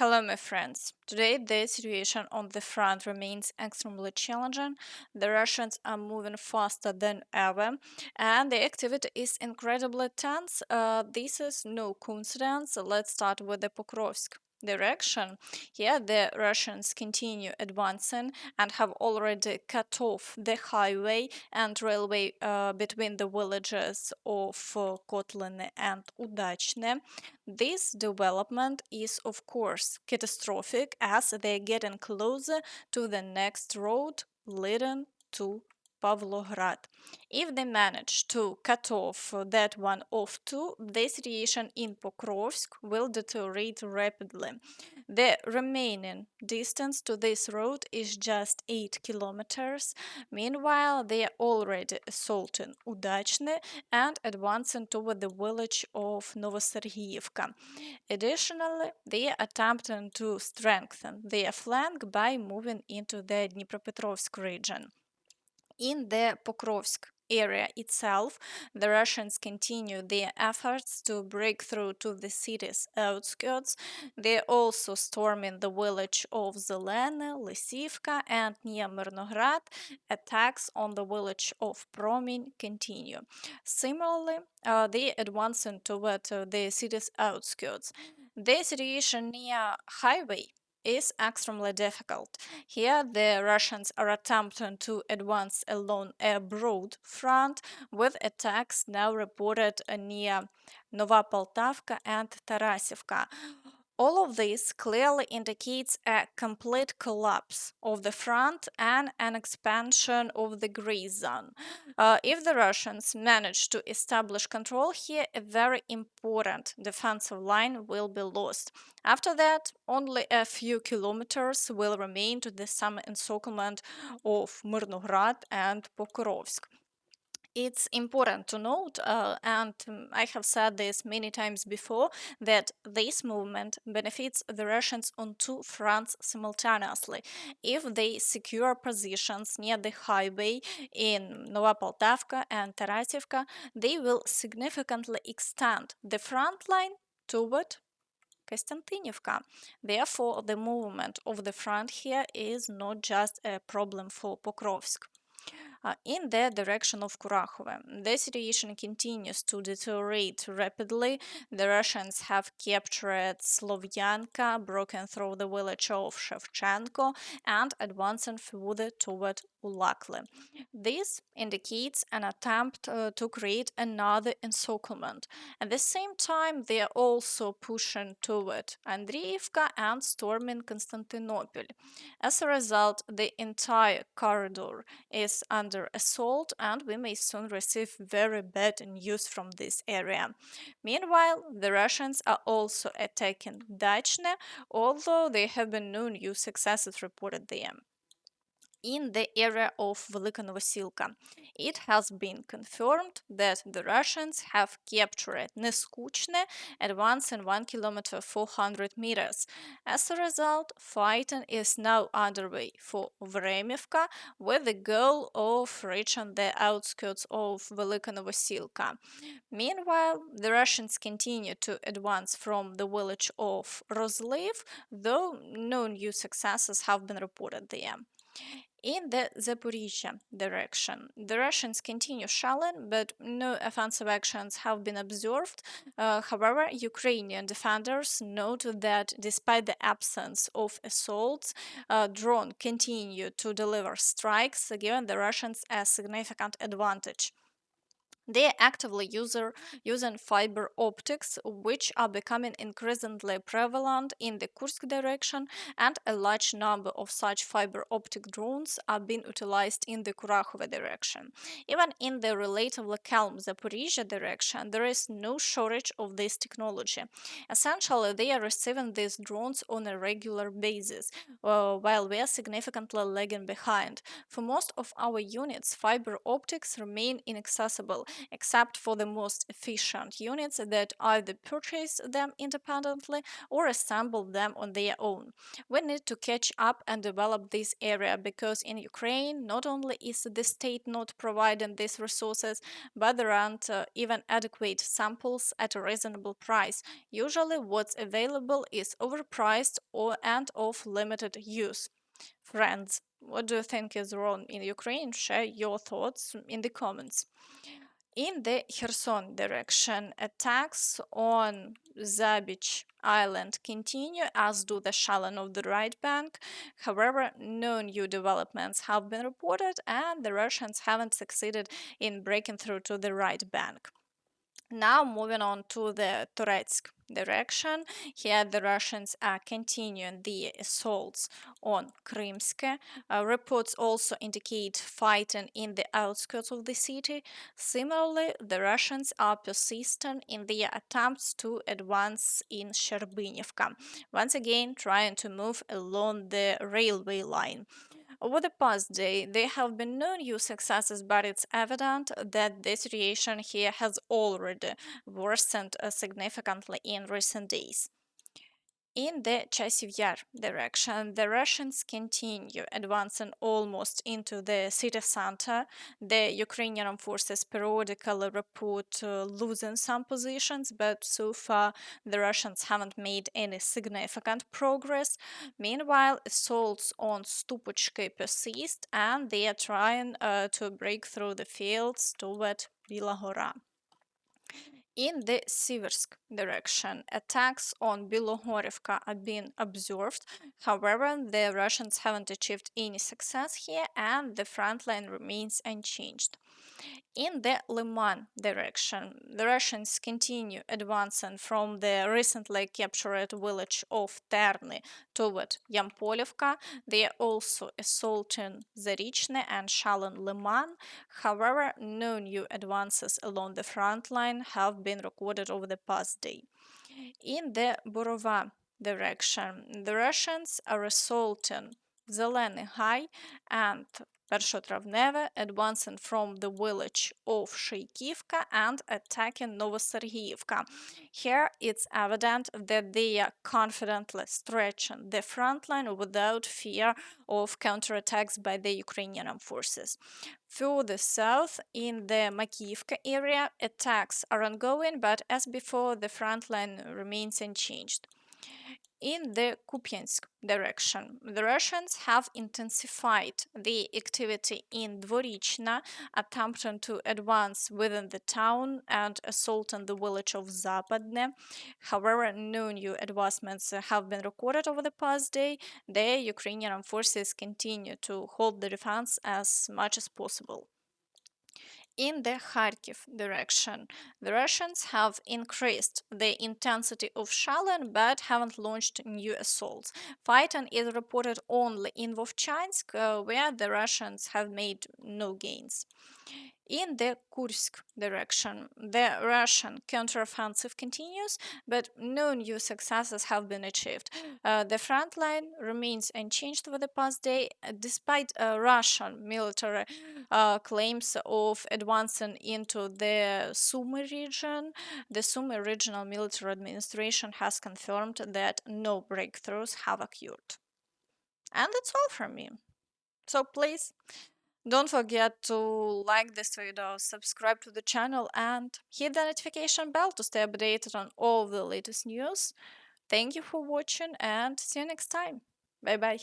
Hello, my friends. Today, the situation on the front remains extremely challenging. The Russians are moving faster than ever, and the activity is incredibly tense. This is no coincidence. Let's start with the Pokrovsk direction. Here, the Russians continue advancing and have already cut off the highway and railway between the villages of Kotliny and Udachne. This development is, of course, catastrophic as they're getting closer to the next road leading to Pavlograd. If they manage to cut off that one off too, the situation in Pokrovsk will deteriorate rapidly. The remaining distance to this road is just 8 kilometers. Meanwhile, they are already assaulting Udachne and advancing toward the village of Novosilka. Additionally, they are attempting to strengthen their flank by moving into the Dnipropetrovsk region. In the Pokrovsk area itself, the Russians continue their efforts to break through to the city's outskirts. They are also storming the village of Zelene, Lysivka, and near Myrnohrad. Attacks on the village of Promin continue. Similarly, they are advancing toward the city's outskirts. The situation near highway is extremely difficult. Here, the Russians are attempting to advance along a broad front, with attacks now reported near Nova Poltavka and Tarasivka. All of this clearly indicates a complete collapse of the front and an expansion of the gray zone. If the Russians manage to establish control here, a very important defensive line will be lost. After that, only a few kilometers will remain to the summer encirclement of Myrnohrad and Pokrovsk. It's important to note, and I have said this many times before, that this movement benefits the Russians on two fronts simultaneously. If they secure positions near the highway in Nova Poltavka and Tarasivka, they will significantly extend the front line toward Konstantinivka. Therefore, the movement of the front here is not just a problem for Pokrovsk. In the direction of Kurakhove, the situation continues to deteriorate rapidly. The Russians have captured Slovyanka, broken through the village of Shevchenko, and advancing further toward Ulakli. This indicates an attempt to create another encirclement. At the same time, they are also pushing toward Andreevka and storming Constantinople. As a result, the entire corridor is under assault, and we may soon receive very bad news from this area. Meanwhile, the Russians are also attacking Dachne, although there have been no new successes reported there. In the area of Velyka Novosilka, it has been confirmed that the Russians have captured Neskučne, advancing 1 kilometer 400 meters. As a result, fighting is now underway for Vremivka, with the goal of reaching the outskirts of Velyka Novosilka. Meanwhile, the Russians continue to advance from the village of Rozliv, though no new successes have been reported there. In the Zaporizhzhia direction, the Russians continue shelling, but no offensive actions have been observed. However, Ukrainian defenders note that despite the absence of assaults, drones continue to deliver strikes, giving the Russians a significant advantage. They are actively using fiber optics, which are becoming increasingly prevalent in the Kursk direction, and a large number of such fiber optic drones are being utilized in the Kurakhove direction. Even in the relatively calm Zaporizhzhia direction, there is no shortage of this technology. Essentially, they are receiving these drones on a regular basis, while we are significantly lagging behind. For most of our units, fiber optics remain inaccessible, except for the most efficient units that either purchase them independently or assemble them on their own. We need to catch up and develop this area because in Ukraine, not only is the state not providing these resources, but there aren't even adequate samples at a reasonable price. Usually, what's available is overpriced and of limited use. Friends, what do you think is wrong in Ukraine? Share your thoughts in the comments. In the Kherson direction, attacks on Zabich Island continue, as do the shelling of the right bank. However, no new developments have been reported, and the Russians haven't succeeded in breaking through to the right bank. Now, moving on to the Toretsk direction, here the Russians are continuing the assaults on Krimsk. Reports also indicate fighting in the outskirts of the city. Similarly, the Russians are persistent in their attempts to advance in Sherbynivka, once again trying to move along the railway line. Over the past day, there have been no new successes, but it's evident that the situation here has already worsened significantly in recent days. In the Chasiv Yar direction, the Russians continue advancing almost into the city center. The Ukrainian armed forces periodically report losing some positions, but so far the Russians haven't made any significant progress. Meanwhile, assaults on Stupochki persist, and they are trying to break through the fields toward Bilahora. In the Siversk direction, attacks on Bilohorivka are being observed. However, the Russians haven't achieved any success here, and the front line remains unchanged. In the Lyman direction, the Russians continue advancing from the recently captured village of Terny toward Yampolivka. They are also assaulting Zaporizhzhia and shelling Lyman. However, no new advances along the front line have been recorded over the past day. In the Borova direction, the Russians are assaulting Zeleny High and Pershotravneve, advancing from the village of Shaykivka and attacking Novosilka. Here it's evident that they are confidently stretching the front line without fear of counterattacks by the Ukrainian forces. Further south, in the Makivka area, attacks are ongoing, but as before, the front line remains unchanged. In the Kupiansk direction, the Russians have intensified the activity in Dvorichna, attempting to advance within the town and assaulting the village of Zapadne. However, no new advancements have been recorded over the past day. The Ukrainian forces continue to hold the defense as much as possible. In the Kharkiv direction, the Russians have increased the intensity of shelling but haven't launched new assaults. Fighting is reported only in Vovchansk, where the Russians have made no gains. In the Kursk direction, the Russian counteroffensive continues, but no new successes have been achieved. The front line remains unchanged over the past day, despite Russian military claims of advancing into the Sumy region. The Sumy Regional Military Administration has confirmed that no breakthroughs have occurred. And that's all from me. So please don't forget to like this video, subscribe to the channel, and hit the notification bell to stay updated on all the latest news. Thank you for watching, and see you next time. Bye bye.